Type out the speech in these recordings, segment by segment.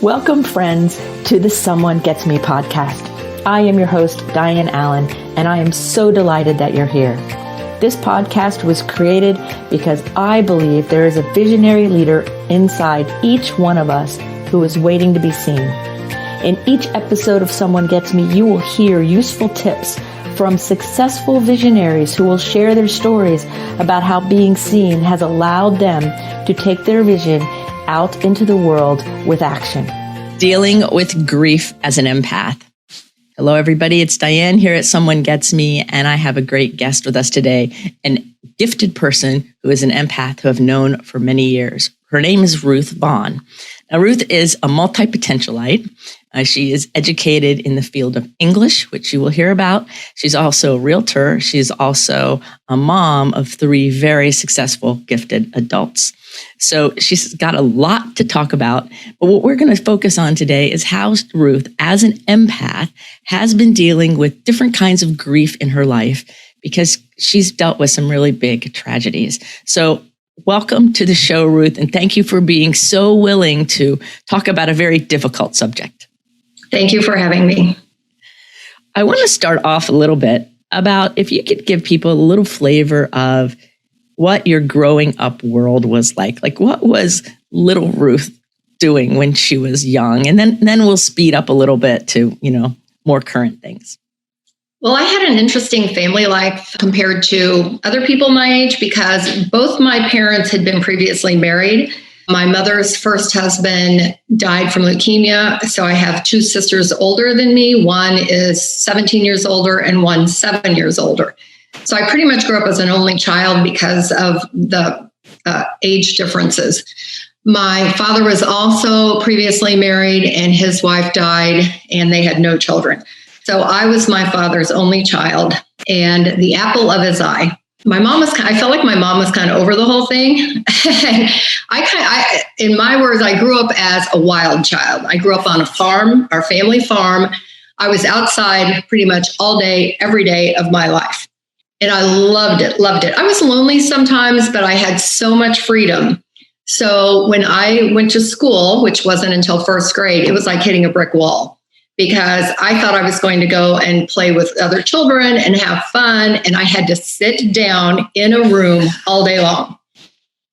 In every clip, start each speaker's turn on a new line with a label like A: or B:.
A: Welcome, friends, to the Someone Gets Me podcast. I am your host, Dianne Allen, and I am so delighted that you're here. This podcast was created because I believe there is a visionary leader inside each one of us who is waiting to be seen. In each episode of Someone Gets Me, you will hear useful tips from successful visionaries who will share their stories about how being seen has allowed them to take their vision out into the world with action.
B: Dealing with grief as an empath. Hello, everybody. It's Dianne here at Someone Gets Me, and I have a great guest with us today, an gifted person who is an empath who I've known for many years. Her name is Ruth Vaughan. Now, Ruth is a multipotentialite. She is educated in the field of English, which you will hear about. She's also a realtor. She's also a mom of 3 very successful, gifted adults. So she's got a lot to talk about. But what we're going to focus on today is how Ruth, as an empath, has been dealing with different kinds of grief in her life because she's dealt with some really big tragedies. So welcome to the show, Ruth, and thank you for being so willing to talk about a very difficult subject.
C: Thank you for having me.
B: I want to start off a little bit about if you could give people a little flavor of what your growing up world was like. Like, what was little Ruth doing when she was young? And then we'll speed up a little bit to, more current things.
C: Well, I had an interesting family life compared to other people my age because both my parents had been previously married. My mother's first husband died from leukemia, so I have 2 sisters older than me. One is 17 years older and one 7 years older. So I pretty much grew up as an only child because of the age differences. My father was also previously married and his wife died and they had no children. So I was my father's only child and the apple of his eye. I felt like my mom was kind of over the whole thing. In my words, I grew up as a wild child. I grew up on a farm, our family farm. I was outside pretty much all day, every day of my life. And I loved it. I was lonely sometimes, but I had so much freedom. So when I went to school, which wasn't until first grade, it was like hitting a brick wall. Because I thought I was going to go and play with other children and have fun. And I had to sit down in a room all day long.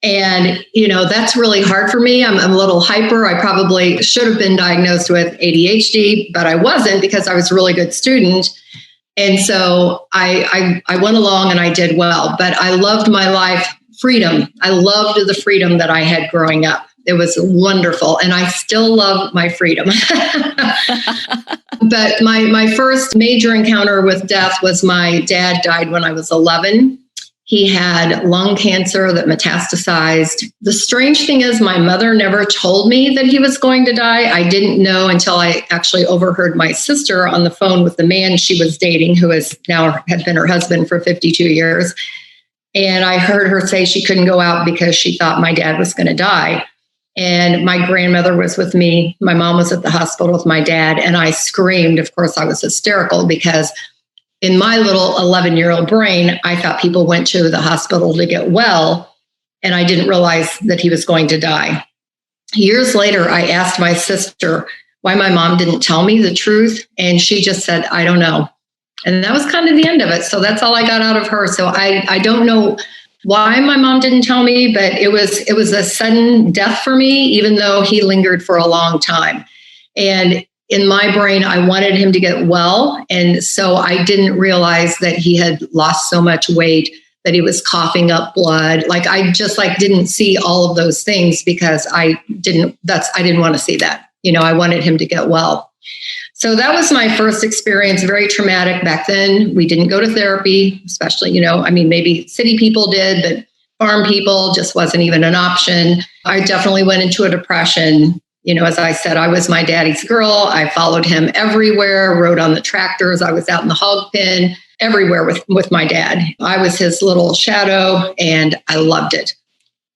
C: And, that's really hard for me. I'm a little hyper. I probably should have been diagnosed with ADHD, but I wasn't because I was a really good student. And so I went along and I did well. But I loved my life freedom. I loved the freedom that I had growing up. It was wonderful. And I still love my freedom. But my first major encounter with death was my dad died when I was 11. He had lung cancer that metastasized. The strange thing is my mother never told me that he was going to die. I didn't know until I actually overheard my sister on the phone with the man she was dating, who had been her husband for 52 years. And I heard her say she couldn't go out because she thought my dad was going to die. And my grandmother was with me. My mom was at the hospital with my dad. And I screamed. Of course, I was hysterical because in my little 11-year-old brain, I thought people went to the hospital to get well. And I didn't realize that he was going to die. Years later, I asked my sister why my mom didn't tell me the truth. And she just said, I don't know. And that was kind of the end of it. So that's all I got out of her. So I don't know why my mom didn't tell me, but it was a sudden death for me, even though he lingered for a long time. And in my brain, I wanted him to get well. And so I didn't realize that he had lost so much weight, that he was coughing up blood. I didn't see all of those things because I didn't want to see that. I wanted him to get well. So that was my first experience, very traumatic. Back then, we didn't go to therapy, especially, maybe city people did, but farm people just wasn't even an option. I definitely went into a depression. As I said, I was my daddy's girl. I followed him everywhere, rode on the tractors. I was out in the hog pen, everywhere with my dad. I was his little shadow and I loved it.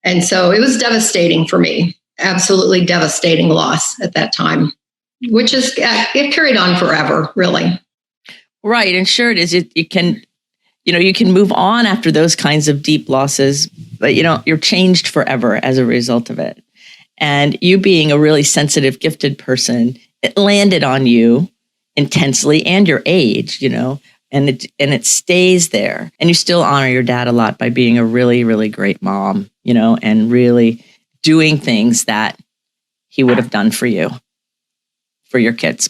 C: And so it was devastating for me, absolutely devastating loss at that time. Which it carried on forever, really.
B: Right. And sure it is. You can move on after those kinds of deep losses, but you're changed forever as a result of it. And you being a really sensitive, gifted person, it landed on you intensely, and your age, and it stays there. And you still honor your dad a lot by being a really, really great mom, and really doing things that he would have done for you, for your kids.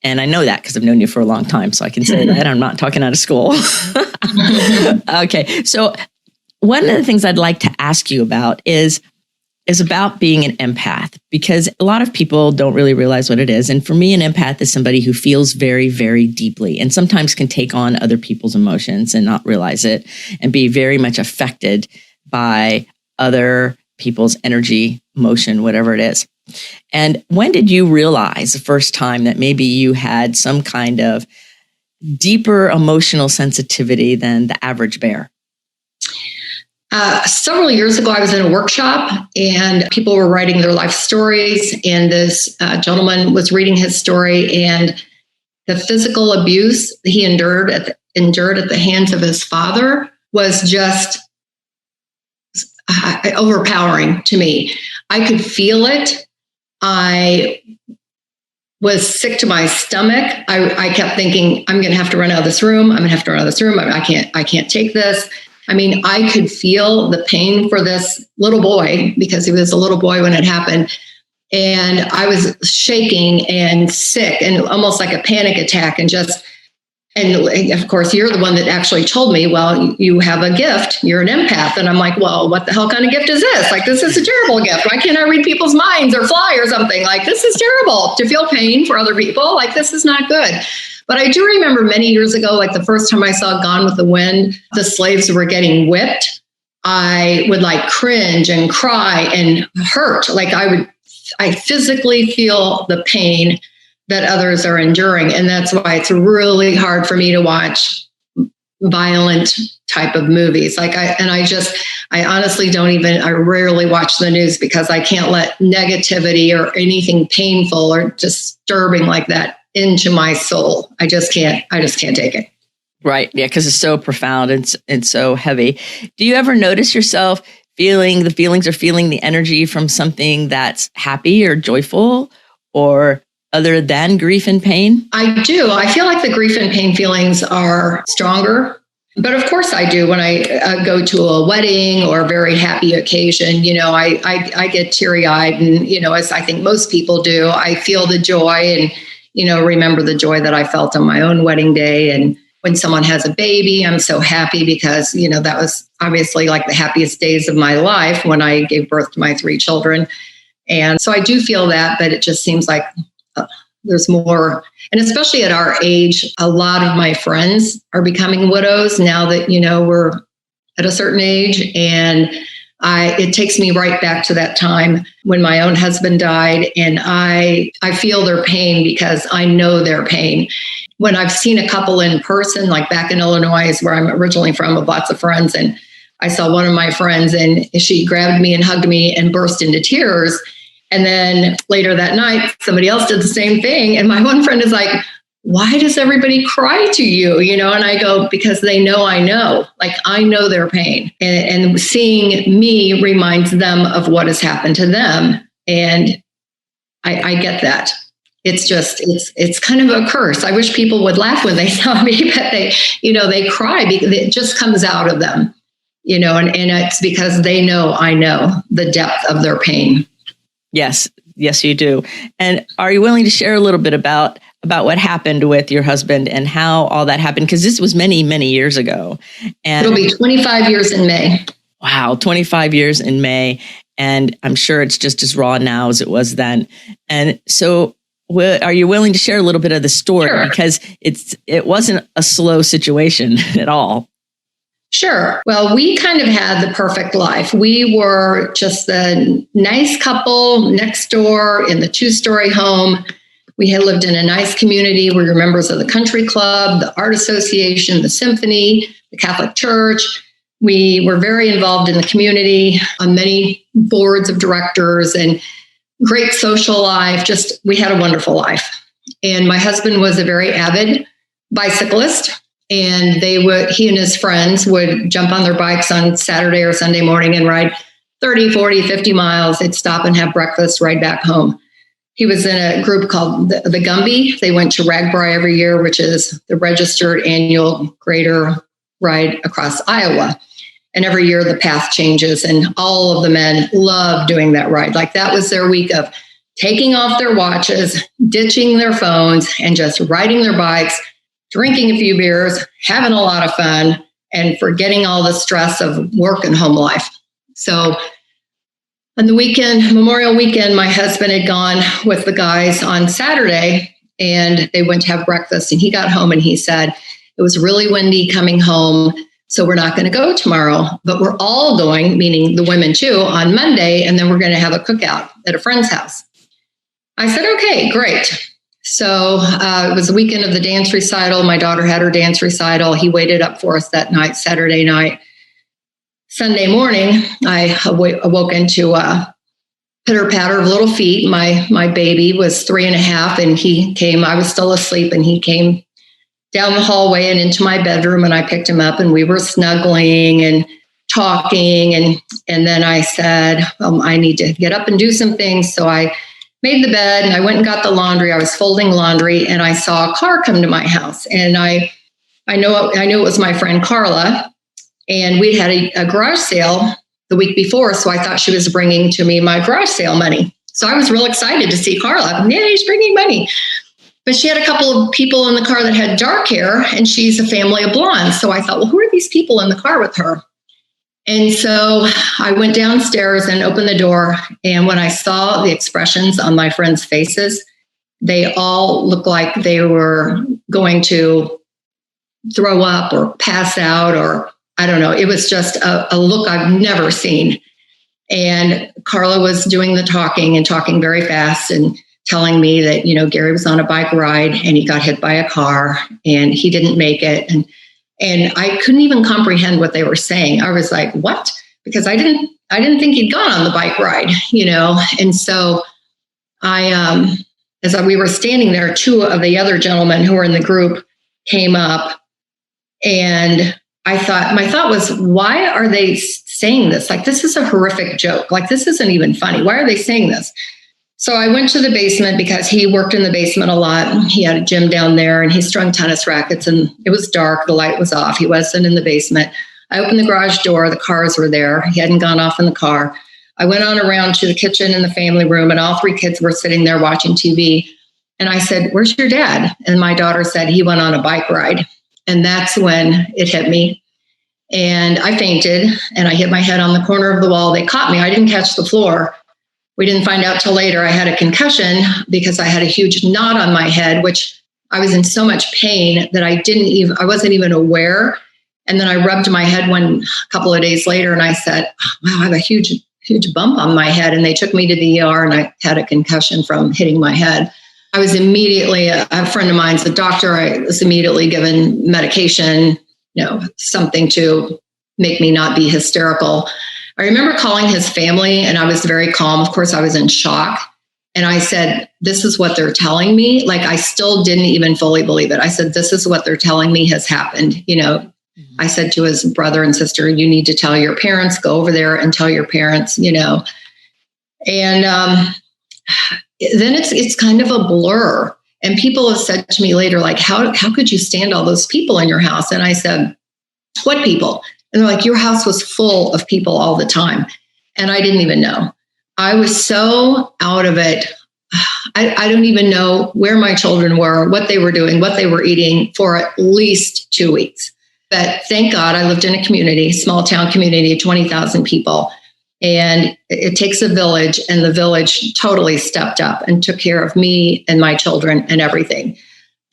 B: And I know that because I've known you for a long time, so I can say that. I'm not talking out of school. Okay. So one of the things I'd like to ask you about is about being an empath, because a lot of people don't really realize what it is. And for me, an empath is somebody who feels very, very deeply and sometimes can take on other people's emotions and not realize it and be very much affected by other people's energy, emotion, whatever it is. And when did you realize the first time that maybe you had some kind of deeper emotional sensitivity than the average bear?
C: Several years ago, I was in a workshop and people were writing their life stories. And this gentleman was reading his story, and the physical abuse he endured at the hands of his father was just overpowering to me. I could feel it. I was sick to my stomach. I kept thinking, I'm going to have to run out of this room. I'm going to have to run out of this room. I can't take this. I mean, I could feel the pain for this little boy because he was a little boy when it happened. And I was shaking and sick and almost like a panic attack and of course, you're the one that actually told me, well, you have a gift. You're an empath. And I'm like, well, what the hell kind of gift is this? Like, this is a terrible gift. Why can't I read people's minds or fly or something? Like, this is terrible to feel pain for other people. Like, this is not good. But I do remember many years ago, like the first time I saw Gone with the Wind, the slaves were getting whipped. I would like cringe and cry and hurt. Like I physically feel the pain that others are enduring. And that's why it's really hard for me to watch violent type of movies. I honestly I rarely watch the news because I can't let negativity or anything painful or disturbing like that into my soul. I just can't take it.
B: Right. Yeah. Because it's so profound and so heavy. Do you ever notice yourself feeling the feelings or feeling the energy from something that's happy or joyful or other than grief and pain? I
C: do. I feel like the grief and pain feelings are stronger. But of course I do when I go to a wedding or a very happy occasion. I get teary-eyed and, as I think most people do, I feel the joy and, remember the joy that I felt on my own wedding day. And when someone has a baby, I'm so happy because, that was obviously like the happiest days of my life when I gave birth to my 3 children. And so I do feel that, but it just seems like there's more. And especially at our age, a lot of my friends are becoming widows now that, we're at a certain age. And it takes me right back to that time when my own husband died. And I feel their pain because I know their pain. When I've seen a couple in person, like back in Illinois, where I'm originally from, with lots of friends, and I saw one of my friends and she grabbed me and hugged me and burst into tears. And then later that night, somebody else did the same thing. And my one friend is like, why does everybody cry to you? And I go, because they know I know. Like, I know their pain. And seeing me reminds them of what has happened to them. And I get that. It's just, it's kind of a curse. I wish people would laugh when they saw me, but they cry because it just comes out of them, and it's because they know I know the depth of their pain.
B: Yes, you do. And are you willing to share a little bit about what happened with your husband and how all that happened? Because this was many, many years ago. And
C: it'll be 25 years in May.
B: Wow, 25 years in May. And I'm sure it's just as raw now as it was then. And so are you willing to share a little bit of the story? Sure. Because it wasn't a slow situation at all.
C: Sure. Well, we kind of had the perfect life. We were just a nice couple next door in the 2-story home. We had lived in a nice community. We were members of the country club, the art association, the symphony, the Catholic church. We were very involved in the community on many boards of directors and great social life. We had a wonderful life. And my husband was a very avid bicyclist. And he and his friends would jump on their bikes on Saturday or Sunday morning and ride 30, 40, 50 miles. They'd stop and have breakfast, ride back home. He was in a group called the Gumby. They went to Ragbri every year, which is the registered annual greater ride across Iowa. And every year the path changes, and all of the men love doing that ride. Like that was their week of taking off their watches, ditching their phones, and just riding their bikes, drinking a few beers, having a lot of fun, and forgetting all the stress of work and home life. So on the weekend, Memorial Weekend, my husband had gone with the guys on Saturday, and they went to have breakfast, and he got home and he said, it was really windy coming home, so we're not going to go tomorrow, but we're all going, meaning the women too, on Monday, and then we're going to have a cookout at a friend's house. I said, okay, great. So it was the weekend of the dance recital. My daughter had her dance recital. He waited up for us that night, Saturday night. Sunday morning, I awoke into a pitter-patter of little feet. My baby was 3.5, and he came. I was still asleep, and he came down the hallway and into my bedroom, and I picked him up, and we were snuggling and talking. And then I said, I need to get up and do some things. So I made the bed, and I went and got the laundry. I was folding laundry, and I saw a car come to my house. And I knew it was my friend Carla. And we had a garage sale the week before, so I thought she was bringing to me my garage sale money. So I was real excited to see Carla. Yeah, she's bringing money. But she had a couple of people in the car that had dark hair, and she's a family of blondes. So I thought, well, who are these people in the car with her? And so I went downstairs and opened the door. And when I saw the expressions on my friends' faces, they all looked like they were going to throw up or pass out, or I don't know. It was just a look I've never seen. And Carla was doing the talking and talking very fast and telling me that, Gary was on a bike ride and he got hit by a car and he didn't make it. And I couldn't even comprehend what they were saying. I was like, what? Because I didn't think he'd gone on the bike ride, And so as we were standing there, two of the other gentlemen who were in the group came up, and my thought was, why are they saying this? Like, this is a horrific joke. Like, this isn't even funny. Why are they saying this? So I went to the basement because he worked in the basement a lot. He had a gym down there, and he strung tennis rackets, and it was dark. The light was off. He wasn't in the basement. I opened the garage door. The cars were there. He hadn't gone off in the car. I went on around to the kitchen and the family room, and all three kids were sitting there watching TV. And I said, where's your dad? And my daughter said, he went on a bike ride. And that's when it hit me. And I fainted, and I hit my head on the corner of the wall. They caught me. I didn't catch the floor. We didn't find out till later I had a concussion because I had a huge knot on my head, which I was in so much pain that I wasn't even aware. And then I rubbed my head a couple of days later, and I said, wow, I have a huge bump on my head. And they took me to the ER, and I had a concussion from hitting my head. I was immediately, a friend of mine's a doctor. I was immediately given medication, something to make me not be hysterical. I remember calling his family, and I was very calm. Of course, I was in shock. And I said, this is what they're telling me. Like, I still didn't even fully believe it. I said, this is what they're telling me has happened. Mm-hmm. I said to his brother and sister, you need to tell your parents, go over there and tell your parents, And then it's kind of a blur. And people have said to me later, like, how could you stand all those people in your house? And I said, what people? And they're like, your house was full of people all the time. And I didn't even know. I was so out of it. I don't even know where my children were, what they were doing, what they were eating for at least 2 weeks. But thank God I lived in a community, small town community of 20,000 people. And it takes a village, and the village totally stepped up and took care of me and my children and everything.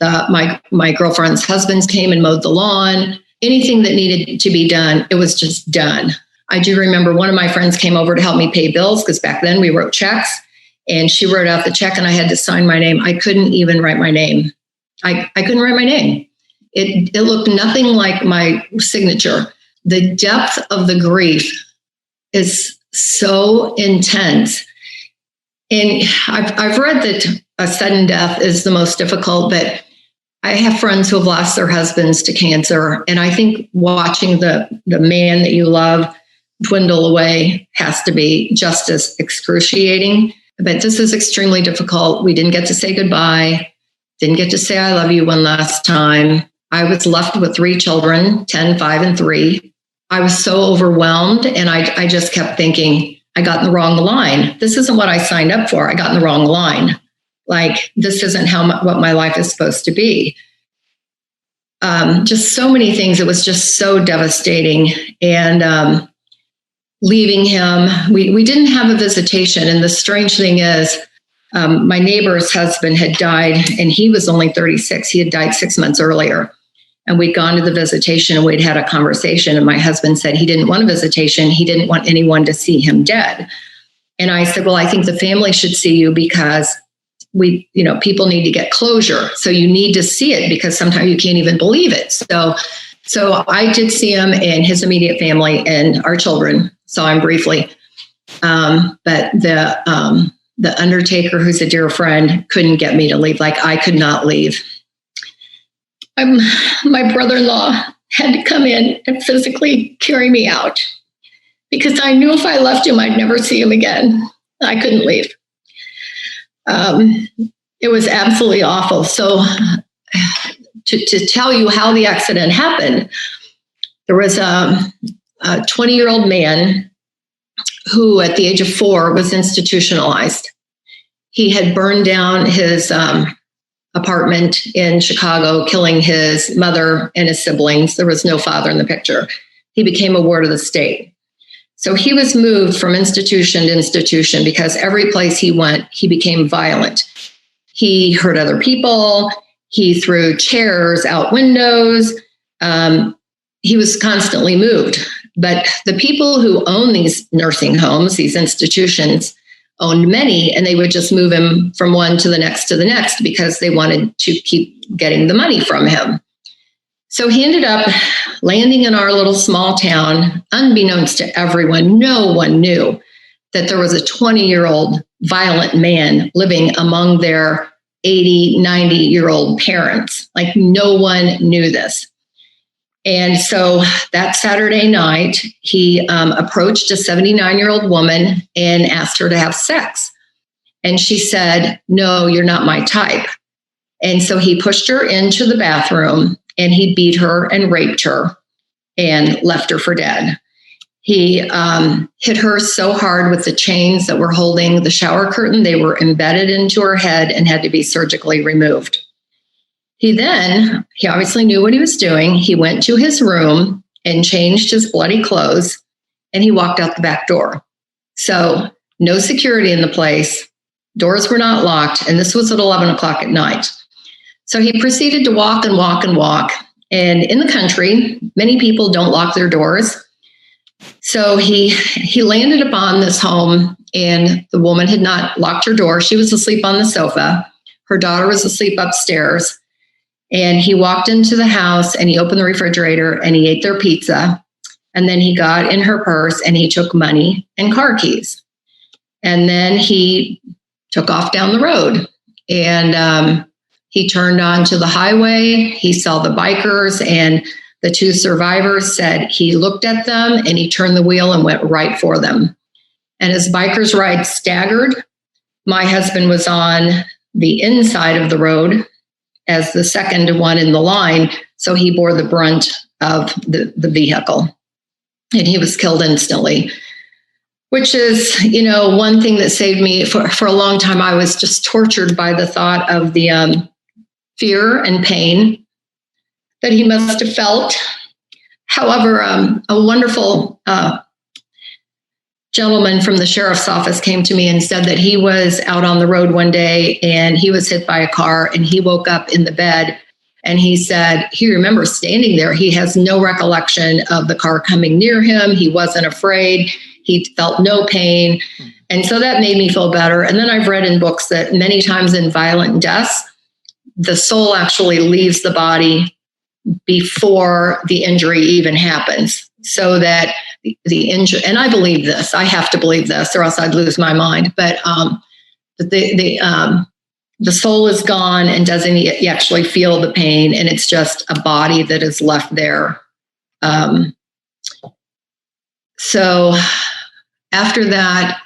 C: My girlfriend's husbands came and mowed the lawn. Anything that needed to be done, it was just done. I do remember one of my friends came over to help me pay bills, because back then we wrote checks, and she wrote out the check and I had to sign my name. I couldn't even write my name. I couldn't write my name. It looked nothing like my signature. The depth of the grief is so intense. And I've read that a sudden death is the most difficult, but I have friends who have lost their husbands to cancer. And I think watching the man that you love dwindle away has to be just as excruciating. But this is extremely difficult. We didn't get to say goodbye, didn't get to say I love you one last time. I was left with 3 children, 10, 5, and 3. I was so overwhelmed, and I just kept thinking, I got in the wrong line. This isn't what I signed up for. I got in the wrong line. Like, this isn't what my life is supposed to be. Just so many things. It was just so devastating. And leaving him, we didn't have a visitation. And the strange thing is, my neighbor's husband had died, and he was only 36. He had died 6 months earlier. And we'd gone to the visitation, and we'd had a conversation. And my husband said he didn't want a visitation. He didn't want anyone to see him dead. And I said, well, I think the family should see you because people need to get closure. So you need to see it because sometimes you can't even believe it. So I did see him, and his immediate family and our children saw him briefly. But the undertaker, who's a dear friend, couldn't get me to leave. Like, I could not leave. My brother-in-law had to come in and physically carry me out because I knew if I left him, I'd never see him again. I couldn't leave. It was absolutely awful. So to tell you how the accident happened, there was a 20-year-old man who at the age of 4 was institutionalized. He had burned down his apartment in Chicago, killing his mother and his siblings. There was no father in the picture. He became a ward of the state. So he was moved from institution to institution because every place he went, he became violent. He hurt other people. He threw chairs out windows. He was constantly moved. But the people who own these nursing homes, these institutions, owned many, and they would just move him from one to the next because they wanted to keep getting the money from him. So he ended up landing in our little small town. Unbeknownst to everyone, no one knew that there was a 20-year-old violent man living among their 80, 90-year-old parents. Like, no one knew this. And so that Saturday night, he approached a 79-year-old woman and asked her to have sex. And she said, "No, you're not my type." And so he pushed her into the bathroom, and he beat her and raped her and left her for dead. He hit her so hard with the chains that were holding the shower curtain, they were embedded into her head and had to be surgically removed. He obviously knew what he was doing. He went to his room and changed his bloody clothes, and he walked out the back door. So no security in the place. Doors were not locked. And this was at 11 o'clock at night. So he proceeded to walk and walk and walk. And in the country, many people don't lock their doors. So he landed upon this home, and the woman had not locked her door. She was asleep on the sofa. Her daughter was asleep upstairs. And he walked into the house, and he opened the refrigerator, and he ate their pizza. And then he got in her purse, and he took money and car keys. And then he took off down the road, and he turned onto the highway. He saw the bikers, and the 2 survivors said he looked at them, and he turned the wheel and went right for them. And as bikers ride staggered, my husband was on the inside of the road as the second one in the line. So he bore the brunt of the vehicle, and he was killed instantly, which is, one thing that saved me for a long time. I was just tortured by the thought of the fear and pain that he must have felt. However, a wonderful gentleman from the sheriff's office came to me and said that he was out on the road one day, and he was hit by a car, and he woke up in the bed, and he said he remembers standing there. He has no recollection of the car coming near him. He wasn't afraid. He felt no pain. And so that made me feel better. And then I've read in books that many times in violent deaths, the soul actually leaves the body before the injury even happens, so that the injury, and I believe this, I have to believe this, or else I'd lose my mind. But the soul is gone and doesn't actually feel the pain, and it's just a body that is left there. So after that,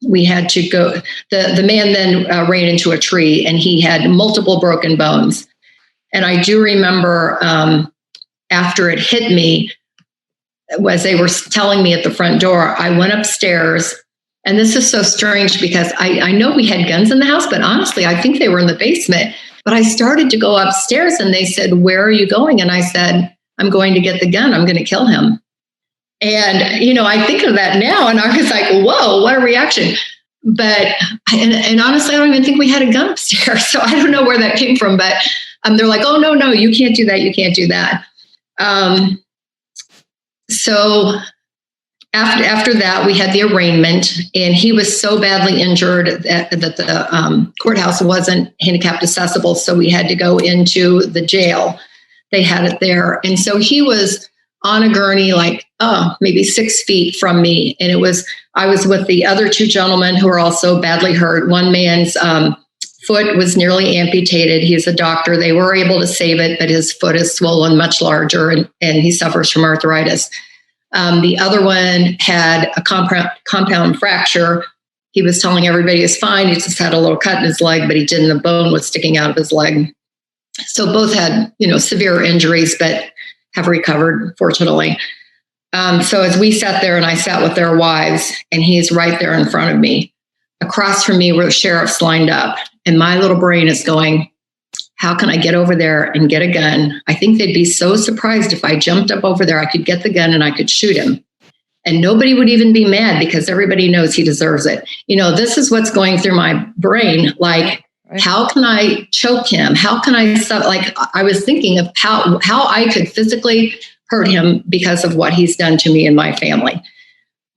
C: we had to go. The man then ran into a tree, and he had multiple broken bones. And I do remember after it hit me, as they were telling me at the front door, I went upstairs. And this is so strange because I know we had guns in the house, but honestly, I think they were in the basement. But I started to go upstairs, and they said, "Where are you going?" And I said, "I'm going to get the gun. I'm going to kill him." And, you know, I think of that now, and I was like, whoa, what a reaction. But, and honestly, I don't even think we had a gun upstairs. So I don't know where that came from, but they're like, "Oh, no, you can't do that. You can't do that." So after that, we had the arraignment, and he was so badly injured that the courthouse wasn't handicapped accessible. So we had to go into the jail. They had it there. And so he was on a gurney, like, maybe 6 feet from me. And I was with the other two gentlemen who were also badly hurt. One man's foot was nearly amputated. He's a doctor. They were able to save it, but his foot is swollen, much larger, and he suffers from arthritis. The other one had a compound fracture. He was telling everybody he was fine. He just had a little cut in his leg, but he didn't. The bone was sticking out of his leg. So both had, severe injuries, but have recovered, fortunately. So as we sat there, and I sat with their wives, and he's right there in front of me. Across from me were the sheriffs lined up, and my little brain is going, how can I get over there and get a gun? I think they'd be so surprised if I jumped up over there, I could get the gun and I could shoot him. And nobody would even be mad because everybody knows he deserves it. This is what's going through my brain. Like, how can I choke him? How can I stop? Like, I was thinking of how I could physically hurt him because of what he's done to me and my family.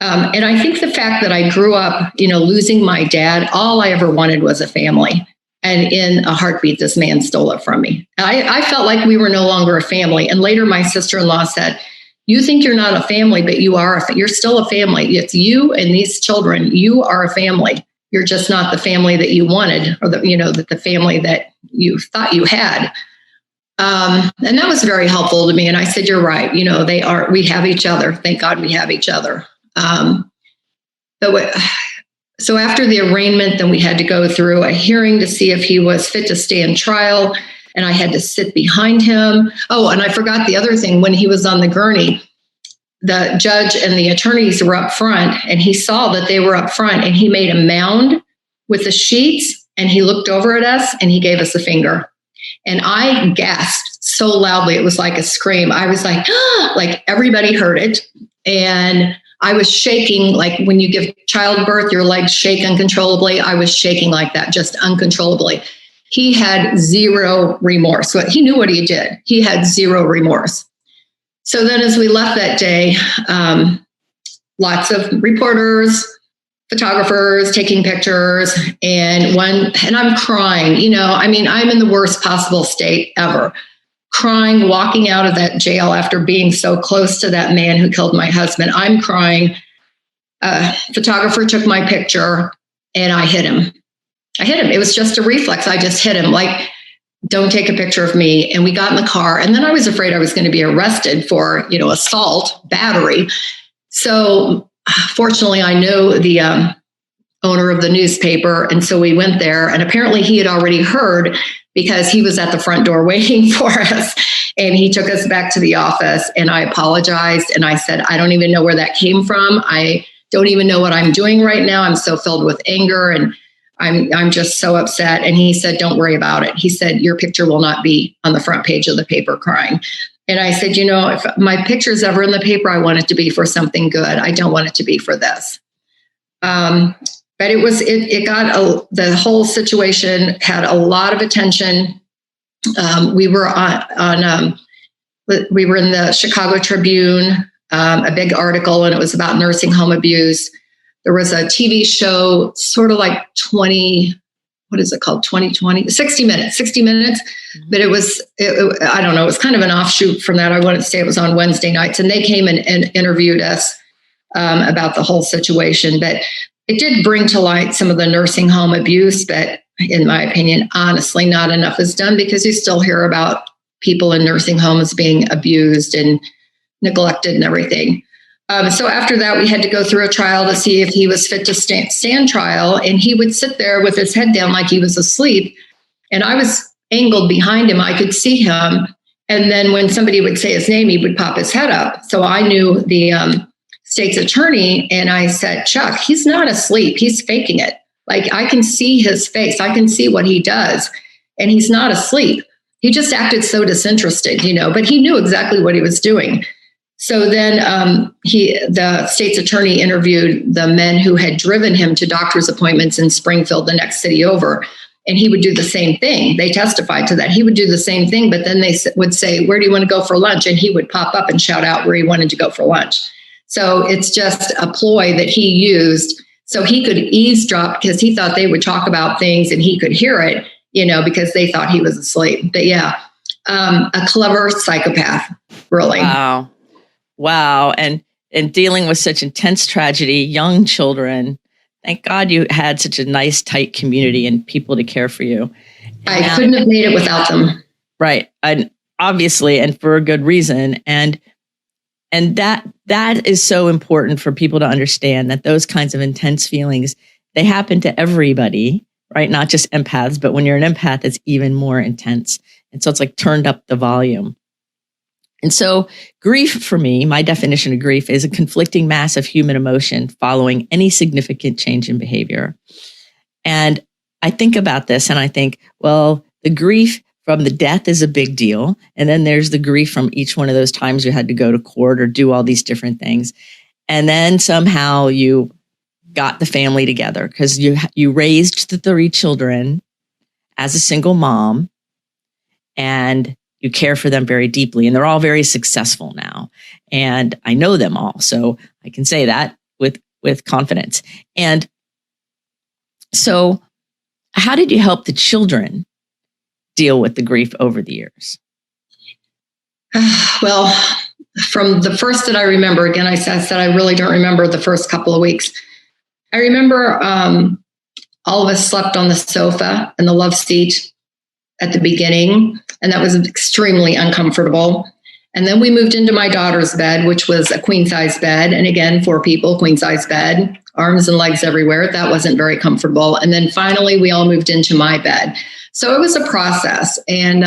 C: And I think the fact that I grew up, losing my dad, all I ever wanted was a family. And in a heartbeat, this man stole it from me. I felt like we were no longer a family. And later, my sister-in-law said, "You think you're not a family, but you're still a family. It's you and these children. You are a family. You're just not the family that you wanted, or the family that you thought you had." And that was very helpful to me. And I said, "You're right. We have each other. Thank God we have each other." So after the arraignment, then we had to go through a hearing to see if he was fit to stand trial. And I had to sit behind him. Oh, and I forgot the other thing. When he was on the gurney, the judge and the attorneys were up front, and he saw that they were up front, and he made a mound with the sheets, and he looked over at us, and he gave us a finger. And I gasped so loudly. It was like a scream. I was like, like everybody heard it. And I was shaking, like when you give childbirth, your legs shake uncontrollably. I was shaking like that, just uncontrollably. He had zero remorse. He knew what he did. He had zero remorse. So then as we left that day, lots of reporters, photographers taking pictures, and I'm crying, I'm in the worst possible state ever. Crying, walking out of that jail after being so close to that man who killed my husband. I'm crying. Photographer took my picture, and I hit him. It was just a reflex. I just hit him, like, don't take a picture of me. And we got in the car. And then I was afraid I was going to be arrested for, assault, battery. So fortunately, I know the owner of the newspaper. And so we went there, and apparently he had already heard, because he was at the front door waiting for us, and he took us back to the office, and I apologized. And I said, I don't even know where that came from. I don't even know what I'm doing right now. I'm so filled with anger, and I'm just so upset. And he said, don't worry about it. He said, your picture will not be on the front page of the paper crying. And I said, if my picture is ever in the paper, I want it to be for something good. I don't want it to be for this. But the whole situation had a lot of attention. We were we were in the Chicago Tribune, a big article, and it was about nursing home abuse. There was a TV show, sort of like 2020, 60 Minutes. Mm-hmm. But it was kind of an offshoot from that. I wanted to say it was on Wednesday nights, and they came and interviewed us about the whole situation. But it did bring to light some of the nursing home abuse, but in my opinion, honestly, not enough is done, because you still hear about people in nursing homes being abused and neglected and everything. So after that, we had to go through a trial to see if he was fit to stand trial. And he would sit there with his head down like he was asleep. And I was angled behind him. I could see him. And then when somebody would say his name, he would pop his head up. So I knew the state's attorney, and I said, Chuck, he's not asleep. He's faking it. Like, I can see his face. I can see what he does. And he's not asleep. He just acted so disinterested, but he knew exactly what he was doing. So then the state's attorney interviewed the men who had driven him to doctor's appointments in Springfield, the next city over. And he would do the same thing. They testified to that. He would do the same thing, but then they would say, where do you want to go for lunch? And he would pop up and shout out where he wanted to go for lunch. So it's just a ploy that he used so he could eavesdrop, because he thought they would talk about things and he could hear it, because they thought he was asleep. But yeah, a clever psychopath, really.
B: Wow. And dealing with such intense tragedy, young children. Thank God you had such a nice, tight community and people to care for you.
C: I couldn't have made it without them.
B: Right. And obviously, and for a good reason. And that is so important for people to understand, that those kinds of intense feelings, they happen to everybody, right? Not just empaths, but when you're an empath, it's even more intense. And so it's like turned up the volume. And so grief for me, my definition of grief is a conflicting mass of human emotion following any significant change in behavior. And I think about this and I think, well, the grief from the death is a big deal. And then there's the grief from each one of those times you had to go to court or do all these different things. And then somehow you got the family together because you raised the 3 children as a single mom, and you care for them very deeply, and they're all very successful now. And I know them all, so I can say that with confidence. And so how did you help the children deal with the grief over the years?
C: Well, from the first that I remember, again, I said I really don't remember the first couple of weeks. I remember all of us slept on the sofa and the love seat at the beginning, and that was extremely uncomfortable. And then we moved into my daughter's bed, which was a queen size bed. And again, 4 people, queen size bed, arms and legs everywhere. That wasn't very comfortable. And then finally, we all moved into my bed. So it was a process. And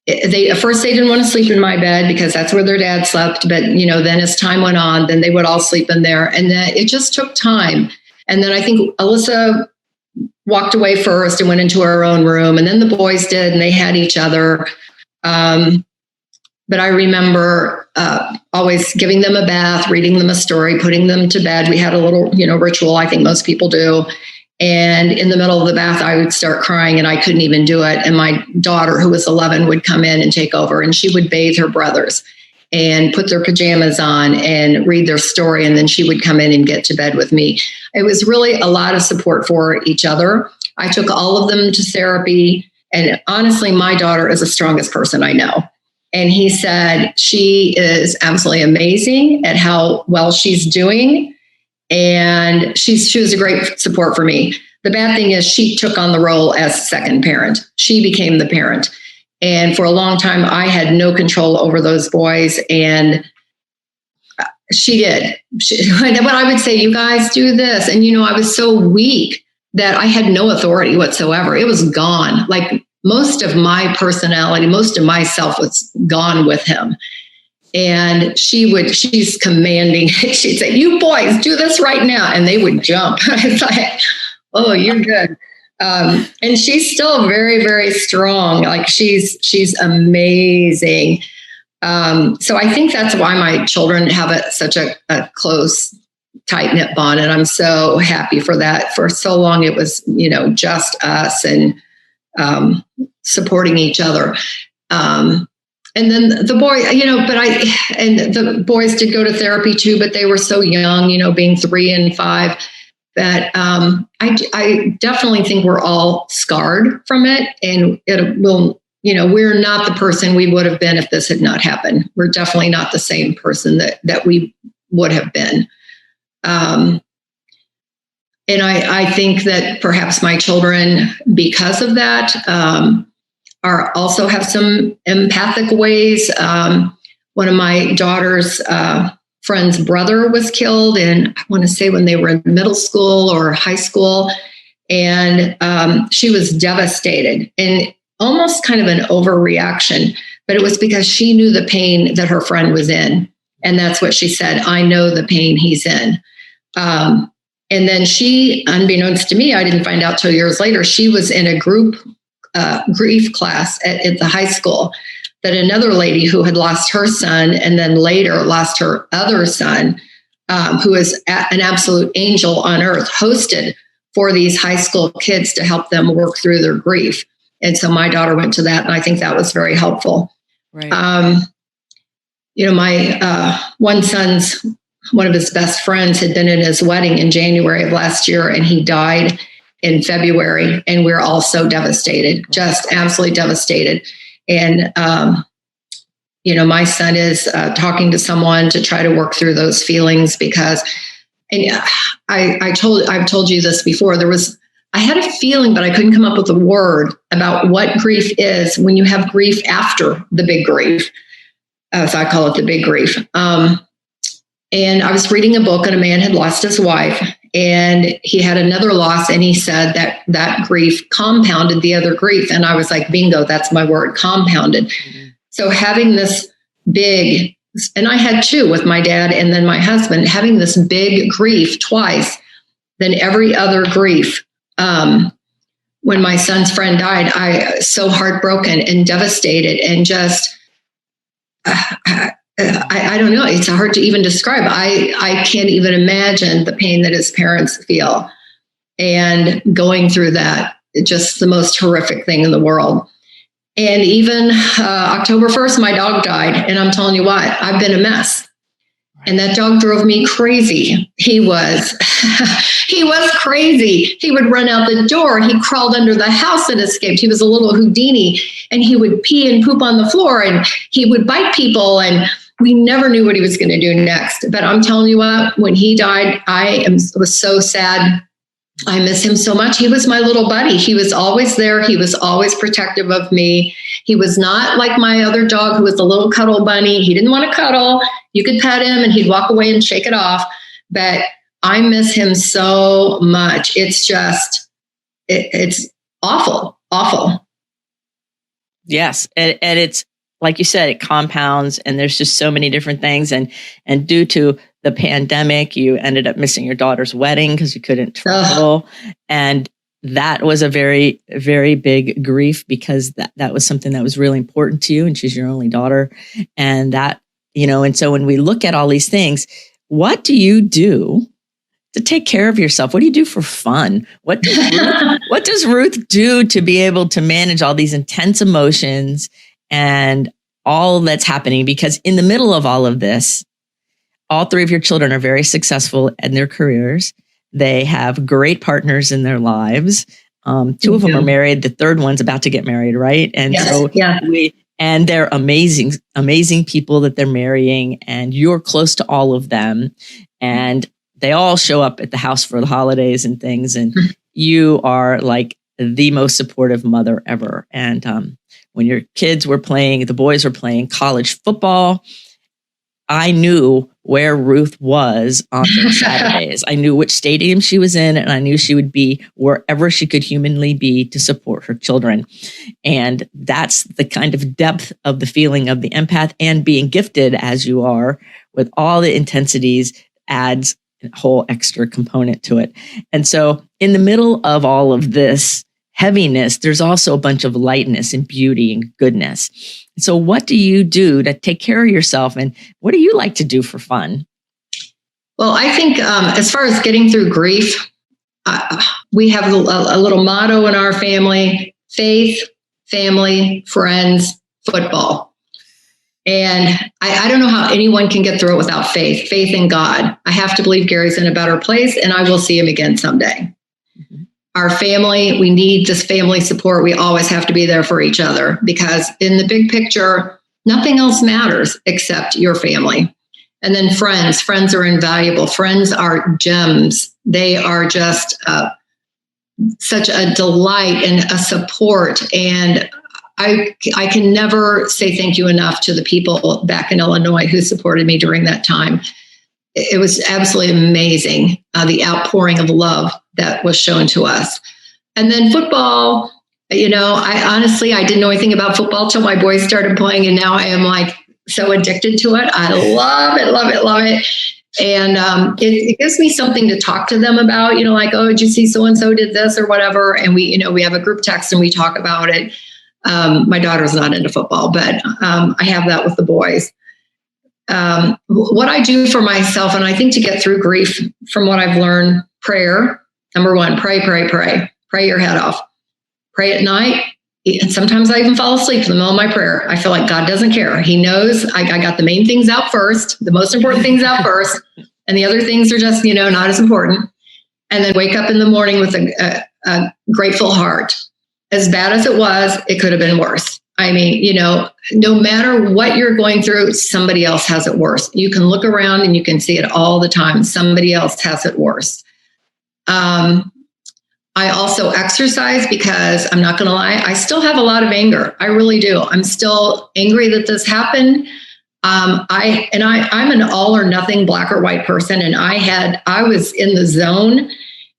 C: at first they didn't want to sleep in my bed because that's where their dad slept. But, then as time went on, then they would all sleep in there. And then it just took time. And then I think Alyssa walked away first and went into her own room. And then the boys did, and they had each other. But I remember always giving them a bath, reading them a story, putting them to bed. We had a little, ritual, I think most people do. And in the middle of the bath, I would start crying and I couldn't even do it. And my daughter, who was 11, would come in and take over, and she would bathe her brothers and put their pajamas on and read their story. And then she would come in and get to bed with me. It was really a lot of support for each other. I took all of them to therapy. And honestly, my daughter is the strongest person I know. And he said, she is absolutely amazing at how well she's doing. And she was a great support for me. The bad thing is she took on the role as second parent. She became the parent. And for a long time, I had no control over those boys. And she did. But I would say, you guys do this. And, I was so weak that I had no authority whatsoever. It was gone. Like most of my personality, most of myself was gone with him. And she's commanding. She'd say, you boys, do this right now. And they would jump. It's like, oh, you're good. And she's still very, very strong. Like she's amazing. So I think that's why my children have such a close, tight-knit bond. And I'm so happy for that. For so long, it was, just us and supporting each other. And then the boy, and the boys did go to therapy too, but they were so young, being 3 and 5, that I definitely think we're all scarred from it. And it will, we're not the person we would have been if this had not happened. We're definitely not the same person that we would have been. And I think that perhaps my children, because of that, have some empathic ways. One of my daughters friend's brother was killed, and I want to say when they were in middle school or high school. And she was devastated and almost kind of an overreaction, but it was because she knew the pain that her friend was in. And that's what she said, I know the pain he's in. And then she, unbeknownst to me, I didn't find out till years later, she was in a group grief class at the high school that another lady who had lost her son and then later lost her other son, who is an absolute angel on earth, hosted for these high school kids to help them work through their grief. And so my daughter went to that, and I think that was very helpful.
B: Right.
C: My one of his best friends had been in his wedding in January of last year, and he died in February, and we're all so devastated, just absolutely devastated. And, my son is talking to someone to try to work through those feelings because, and I've told you this before, I had a feeling, but I couldn't come up with a word about what grief is when you have grief after the big grief. So I call it the big grief. And I was reading a book, and a man had lost his wife, and he had another loss, and he said that grief compounded the other grief. And I was like, bingo, that's my word, compounded. Mm-hmm. So having this big, and I had two with my dad and then my husband, having this big grief twice, then every other grief. When my son's friend died, I so heartbroken and devastated and just, I don't know. It's hard to even describe. I can't even imagine the pain that his parents feel and going through that. Just the most horrific thing in the world. And even October 1st, my dog died. And I'm telling you what, I've been a mess. And that dog drove me crazy. He was crazy. He would run out the door. He crawled under the house and escaped. He was a little Houdini, and he would pee and poop on the floor, and he would bite people. And we never knew what he was going to do next. But I'm telling you what, when he died, was so sad. I miss him so much. He was my little buddy. He was always there. He was always protective of me. He was not like my other dog who was a little cuddle bunny. He didn't want to cuddle. You could pet him and he'd walk away and shake it off. But I miss him so much. It's just, it's awful, awful.
B: Yes. And it's, like you said, it compounds, and there's just so many different things. And due to the pandemic, you ended up missing your daughter's wedding because you couldn't travel. And that was a very, very big grief because that was something that was really important to you. And she's your only daughter. And that, and so when we look at all these things, what do you do to take care of yourself? What do you do for fun? What does Ruth do to be able to manage all these intense emotions and all that's happening? Because in the middle of all of this, all three of your children are very successful in their careers. They have great partners in their lives. Two of them are married. The third one's about to get married, right? And and they're amazing, amazing people that they're marrying, and you're close to all of them. And they all show up at the house for the holidays and things. And you are like the most supportive mother ever. And when your kids were playing, the boys were playing college football, I knew where Ruth was on those Saturdays. I knew which stadium she was in, and I knew she would be wherever she could humanly be to support her children. And that's the kind of depth of the feeling of the empath, and being gifted as you are with all the intensities adds a whole extra component to it. And so in the middle of all of this heaviness, there's also a bunch of lightness and beauty and goodness. So what do you do to take care of yourself, and what do you like to do for fun?
C: Well, I think as far as getting through grief, we have a little motto in our family: faith, family, friends, football. And I don't know how anyone can get through it without faith in God. I have to believe Gary's in a better place, and I will see him again someday. Mm-hmm. Our family, we need this family support. We always have to be there for each other, because in the big picture, nothing else matters except your family. And then friends are invaluable. Friends are gems. They are just such a delight and a support. And I can never say thank you enough to the people back in Illinois who supported me during that time. it was absolutely amazing, the outpouring of love that was shown to us. And then football, I didn't know anything about football till my boys started playing, and now I am like so addicted to it. I love it, love it, love it. And it gives me something to talk to them about, like, oh, did you see so-and-so did this or whatever? And we have a group text and we talk about it. My daughter's not into football, but I have that with the boys. What I do for myself, and I think to get through grief, from what I've learned, prayer. Number one, pray, pray, pray. Pray your head off. Pray at night. And sometimes I even fall asleep in the middle of my prayer. I feel like God doesn't care. He knows I got the main things out first, the most important things out first, and the other things are just, not as important. And then wake up in the morning with a grateful heart. As bad as it was, it could have been worse. I mean, no matter what you're going through, somebody else has it worse. You can look around and you can see it all the time. Somebody else has it worse. I also exercise because I'm not going to lie, I still have a lot of anger. I really do. I'm still angry that this happened. I'm an all or nothing, black or white person. And I was in the zone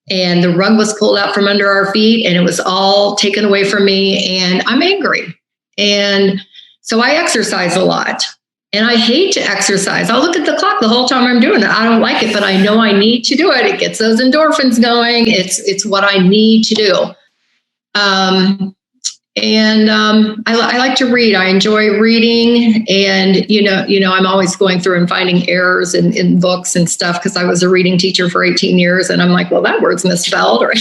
C: and the rug was pulled out from under our feet and it was all taken away from me. And I'm angry. And so I exercise a lot. And I hate to exercise. I'll look at the clock the whole time I'm doing it. I don't like it, but I know I need to do it. It gets those endorphins going. It's what I need to do. I like to read. I enjoy reading. And, I'm always going through and finding errors in books and stuff because I was a reading teacher for 18 years. And I'm like, well, that word's misspelled. Or,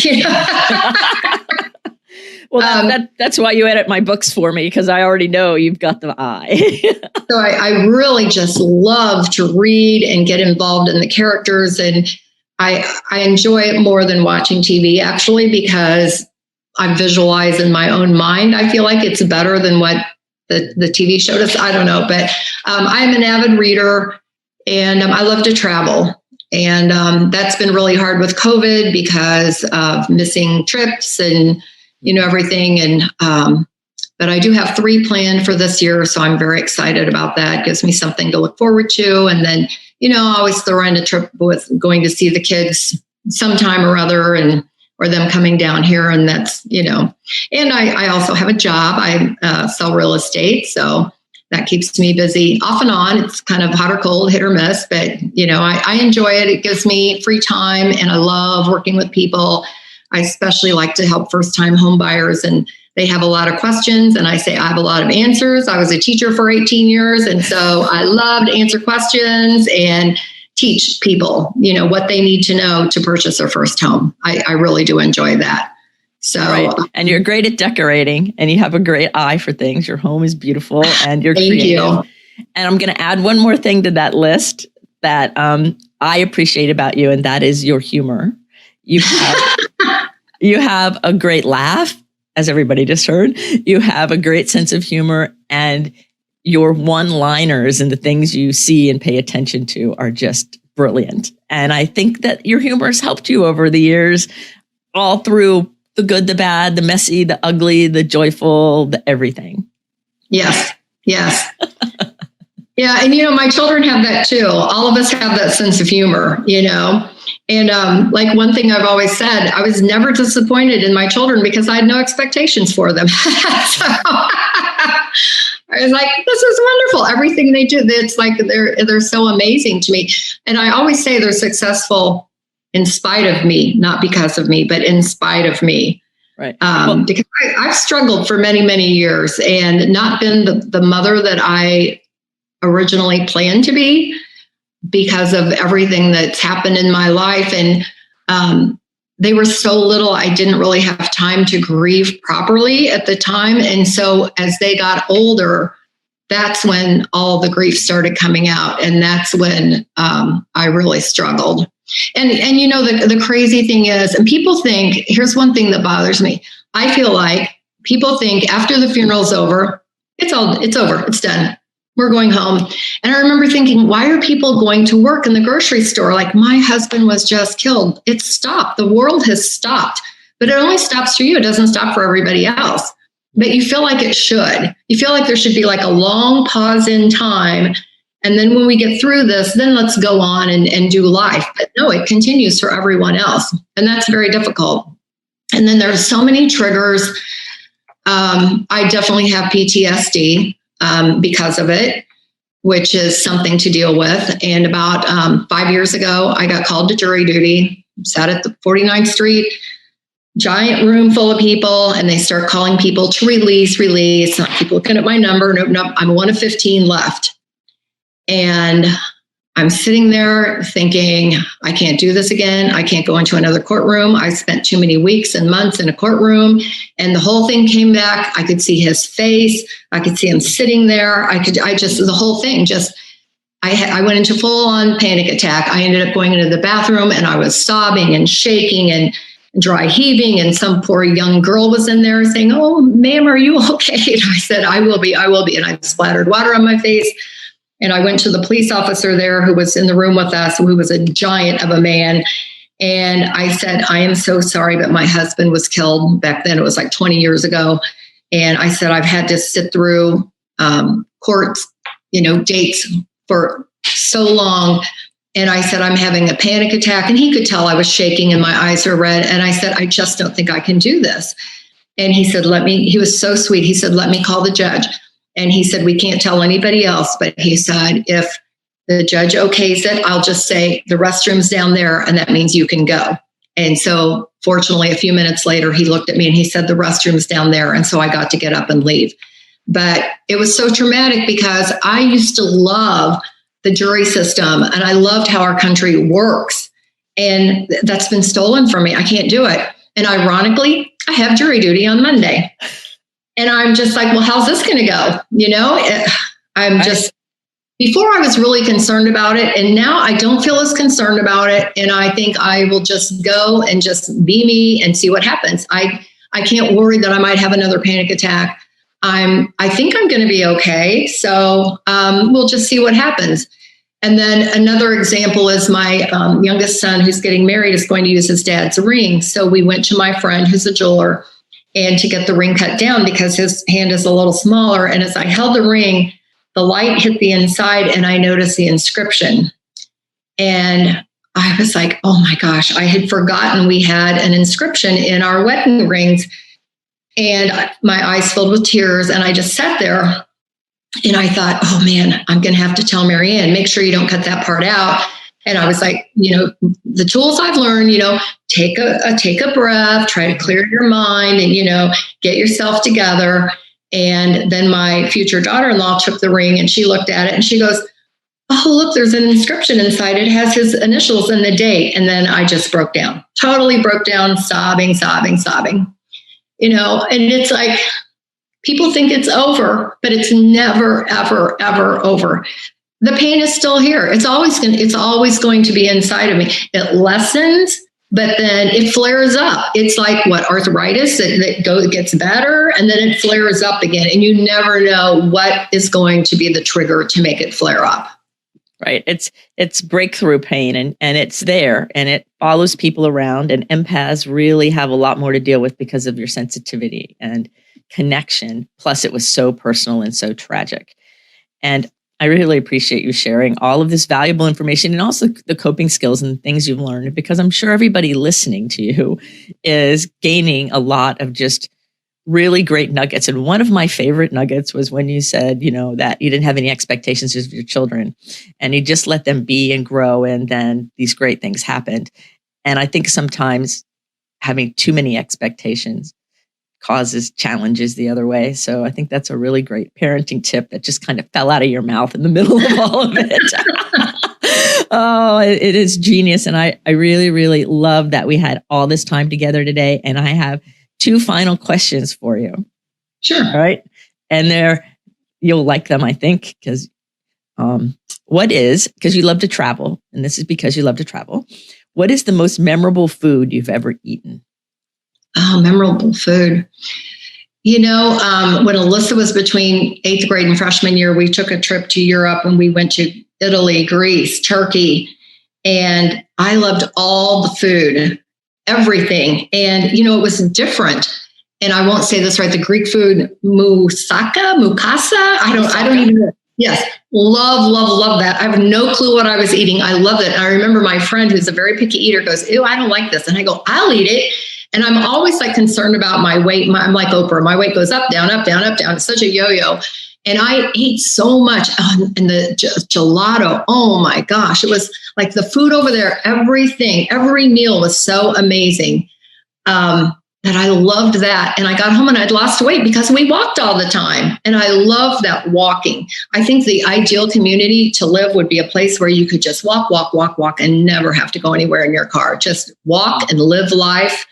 B: Well, that's why you edit my books for me, because I already know you've got the eye.
C: So I really just love to read and get involved in the characters. And I enjoy it more than watching TV, actually, because I visualize in my own mind. I feel like it's better than what the TV show does. I don't know. But I'm an avid reader and I love to travel. And that's been really hard with COVID because of missing trips and everything. And, but I do have 3 planned for this year. So I'm very excited about that. It gives me something to look forward to. And then, I always throw in a trip with going to see the kids sometime or other or them coming down here. And that's, and I also have a job. I sell real estate. So that keeps me busy off and on. It's kind of hot or cold, hit or miss, but I enjoy it. It gives me free time and I love working with people. I especially like to help first-time home buyers, and they have a lot of questions, and I say I have a lot of answers. I was a teacher for 18 years, and so I love to answer questions and teach people, what they need to know to purchase their first home. I really do enjoy that. So,
B: right. And you're great at decorating, and you have a great eye for things. Your home is beautiful, and you're creative. You. And I'm going to add one more thing to that list that I appreciate about you, and that is your humor. You have a great laugh, as everybody just heard. You have a great sense of humor, and your one-liners and the things you see and pay attention to are just brilliant. And I think that your humor has helped you over the years, all through the good, the bad, the messy, the ugly, the joyful, the everything.
C: Yes. Yeah. And, my children have that too. All of us have that sense of humor, And like one thing I've always said, I was never disappointed in my children because I had no expectations for them. So I was like, this is wonderful. Everything they do, it's like they're so amazing to me. And I always say they're successful in spite of me, not because of me, but in spite of me.
B: Right.
C: Because I've struggled for many, many years and not been the mother that I originally planned to be, because of everything that's happened in my life. And they were so little, I didn't really have time to grieve properly at the time. And so as they got older, that's when all the grief started coming out. And that's when I really struggled. And the crazy thing is, and people think, here's one thing that bothers me. I feel like people think after the funeral's over, it's over, it's done. We're going home. And I remember thinking, why are people going to work in the grocery store? Like, my husband was just killed. It stopped. The world has stopped. But it only stops for you. It doesn't stop for everybody else. But you feel like it should. You feel like there should be like a long pause in time And then when we get through this, then let's go on and do life. But no, it continues for everyone else. And that's very difficult. And then there's so many triggers. I definitely have PTSD because of it, which is something to deal with. And about 5 years ago, I got called to jury duty, sat at the 49th Street, giant room full of people, and they start calling people to release. People looking at my number. Nope, I'm one of 15 left. And I'm sitting there thinking, I can't do this again. I can't go into another courtroom. I spent too many weeks and months in a courtroom, and the whole thing came back. I could see his face. I could see him sitting there. The whole thing I went into full on panic attack. I ended up going into the bathroom, and I was sobbing and shaking and dry heaving. And some poor young girl was in there saying, "Oh, ma'am, are you okay?" And I said, I will be. And I splattered water on my face. And I went to the police officer there who was in the room with us, who was a giant of a man. And I said, "I am so sorry, but my husband was killed back then. It was like 20 years ago." And I said, "I've had to sit through court, dates for so long." And I said, "I'm having a panic attack." And he could tell I was shaking and my eyes were red. And I said, "I just don't think I can do this." And he said, he was so sweet. He said, "Let me call the judge." And he said, "We can't tell anybody else." But he said, "If the judge okays it, I'll just say the restroom's down there, and that means you can go." And so fortunately, a few minutes later, he looked at me and he said, "The restroom's down there." And so I got to get up and leave. But it was so traumatic because I used to love the jury system, and I loved how our country works. And that's been stolen from me. I can't do it. And ironically, I have jury duty on Monday. And I'm just like, well, how's this going to go? Before I was really concerned about it. And now I don't feel as concerned about it. And I think I will just go and just be me and see what happens. I can't worry that I might have another panic attack. I think I'm going to be okay. So we'll just see what happens. And then another example is my youngest son, who's getting married, is going to use his dad's ring. So we went to my friend who's a jeweler and to get the ring cut down because his hand is a little smaller. And as I held the ring, the light hit the inside and I noticed the inscription. And I was like, oh my gosh, I had forgotten we had an inscription in our wedding rings. And my eyes filled with tears. And I just sat there and I thought, oh man, I'm going to have to tell Marianne, make sure you don't cut that part out. And I was like, the tools I've learned, take a breath, try to clear your mind and, get yourself together. And then my future daughter-in-law took the ring and she looked at it and she goes, oh, look, there's an inscription inside. It has his initials and the date. And then I just broke down, totally broke down, sobbing. And it's like, people think it's over, but it's never, ever, ever over. The pain is still here. It's always going to be inside of me. It lessens, but then it flares up. It's like arthritis that gets better and then it flares up again. And you never know what is going to be the trigger to make it flare up.
B: Right. It's breakthrough pain and it's there and it follows people around, and empaths really have a lot more to deal with because of your sensitivity and connection. Plus it was so personal and so tragic. And I really appreciate you sharing all of this valuable information and also the coping skills and things you've learned, because I'm sure everybody listening to you is gaining a lot of just really great nuggets. And one of my favorite nuggets was when you said, that you didn't have any expectations of your children and you just let them be and grow. And then these great things happened. And I think sometimes having too many expectations causes challenges the other way. So I think that's a really great parenting tip that just kind of fell out of your mouth in the middle of all of it. Oh, it is genius. And I really, really love that we had all this time together today. And I have 2 final questions for you.
C: Sure.
B: All right. And you'll like them, I think, because because you love to travel, and this is because you love to travel. What is the most memorable food you've ever eaten?
C: Oh, memorable food. When Alyssa was between 8th grade and freshman year, we took a trip to Europe and we went to Italy, Greece, Turkey, and I loved all the food, everything. And, it was different. And I won't say this right. The Greek food, mukasa. I don't even know. Yes. love that. I have no clue what I was eating. I love it. And I remember my friend who's a very picky eater goes, ew, I don't like this. And I go, I'll eat it. And I'm always like concerned about my weight. I'm like Oprah. My weight goes up, down, up, down, up, down. It's such a yo-yo. And I ate so much. And the gelato, oh my gosh. It was like the food over there, everything, every meal was so amazing. That I loved that. And I got home and I'd lost weight because we walked all the time. And I love that walking. I think the ideal community to live would be a place where you could just walk and never have to go anywhere in your car. Just walk and live life.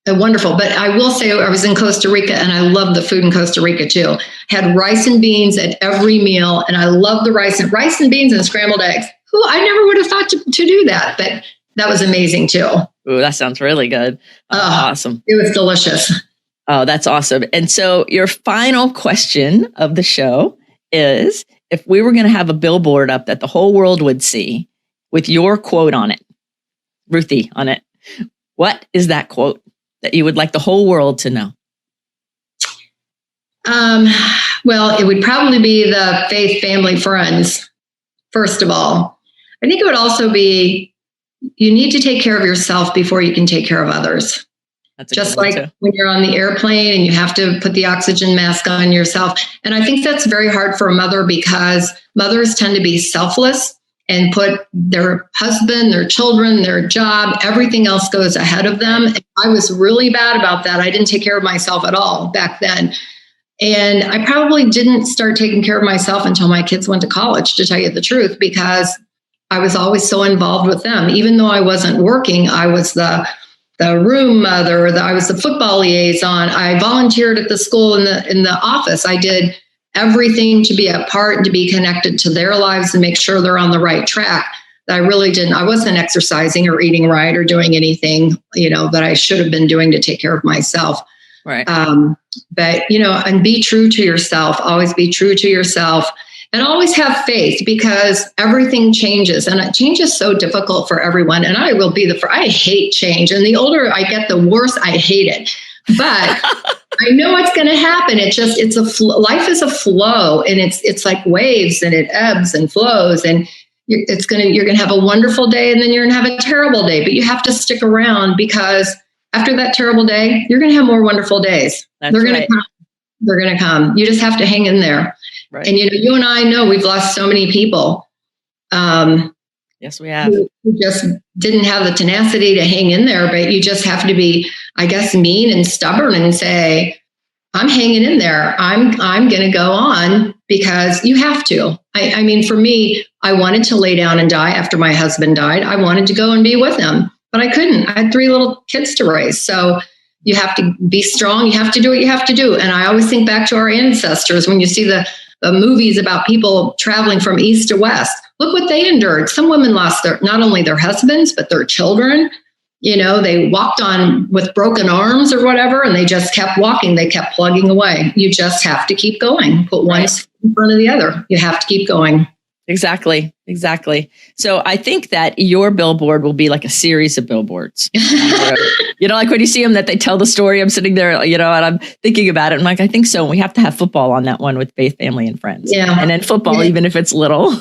C: Wonderful. But I will say I was in Costa Rica and I love the food in Costa Rica too. Had rice and beans at every meal. And I love the rice and beans and scrambled eggs. Who I never would have thought to do that. But that was amazing too.
B: Ooh, that sounds really good. Awesome.
C: It was delicious.
B: Oh, that's awesome. And so your final question of the show is, if we were going to have a billboard up that the whole world would see with your quote on it, Ruthie on it, what is that quote that you would like the whole world to know?
C: Well, it would probably be the faith, family, friends, first of all. I think it would also be, you need to take care of yourself before you can take care of others. That's just like when you're on the airplane and you have to put the oxygen mask on yourself. And I think that's very hard for a mother because mothers tend to be selfless and put their husband, their children, their job, everything else goes ahead of them. And I was really bad about that. I didn't take care of myself at all back then. And I probably didn't start taking care of myself until my kids went to college, to tell you the truth, because I was always so involved with them. Even though I wasn't working, I was the room mother, I was the football liaison. I volunteered at the school in the office. I did everything to be a part and to be connected to their lives and make sure they're on the right track. I wasn't exercising or eating right or doing anything, that I should have been doing to take care of myself.
B: Right.
C: But, and be true to yourself, always be true to yourself. And always have faith, because everything changes, and change is so difficult for everyone. And I will be I hate change. And the older I get, the worse I hate it. But I know it's going to happen. Life is a flow, and it's like waves, and it ebbs and flows. And you're going to have a wonderful day, and then you're going to have a terrible day. But you have to stick around, because after that terrible day, you're going to have more wonderful days. They're going to come. They're going to come. You just have to hang in there. Right. And, you and I know we've lost so many people.
B: Yes, we have.
C: Who just didn't have the tenacity to hang in there. But you just have to be, I guess, mean and stubborn and say, I'm hanging in there. I'm going to go on, because you have to. I mean, for me, I wanted to lay down and die after my husband died. I wanted to go and be with him, but I couldn't. I had 3 little kids to raise. So you have to be strong. You have to do what you have to do. And I always think back to our ancestors when you see the movies about people traveling from east to west. Look what they endured. Some women lost not only their husbands, but their children. They walked on with broken arms or whatever, and they just kept walking. They kept plugging away. You just have to keep going. Put one in front of the other. You have to keep going.
B: Exactly. So I think that your billboard will be like a series of billboards. Like when you see them, that they tell the story. I'm sitting there, and I'm thinking about it. I'm like, I think so. And we have to have football on that one with faith, family, and friends.
C: Yeah.
B: And then football, even if it's little.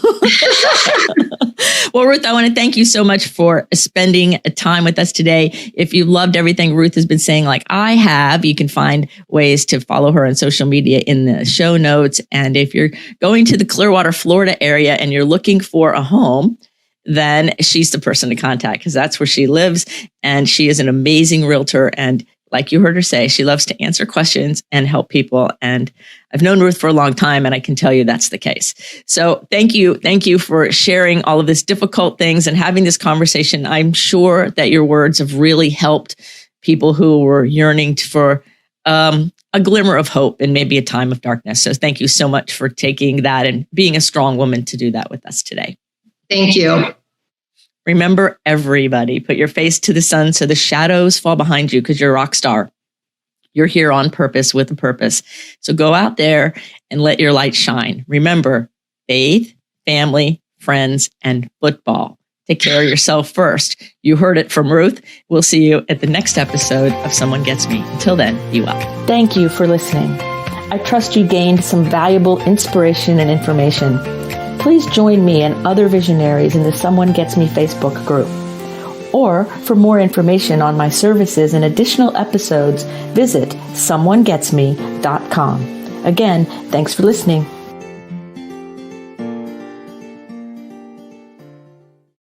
B: Well, Ruth, I want to thank you so much for spending time with us today. If you loved everything Ruth has been saying, like I have, you can find ways to follow her on social media in the show notes. And if you're going to the Clearwater, Florida area and you're looking for a home, then she's the person to contact, because that's where she lives. And she is an amazing realtor. And like you heard her say, she loves to answer questions and help people. And I've known Ruth for a long time, and I can tell you that's the case. So thank you. Thank you for sharing all of this difficult things and having this conversation. I'm sure that your words have really helped people who were yearning for a glimmer of hope in maybe a time of darkness. So thank you so much for taking that and being a strong woman to do that with us today.
C: Thank you.
B: Remember, everybody, put your face to the sun so the shadows fall behind you, because you're a rock star. You're here on purpose with a purpose. So go out there and let your light shine. Remember, faith, family, friends, and football. Take care of yourself first. You heard it from Ruth. We'll see you at the next episode of Someone Gets Me. Until then, be well.
A: Thank you for listening. I trust you gained some valuable inspiration and information. please join me and other visionaries in the Someone Gets Me Facebook group. Or for more information on my services and additional episodes, visit someonegetsme.com. Again, thanks for listening.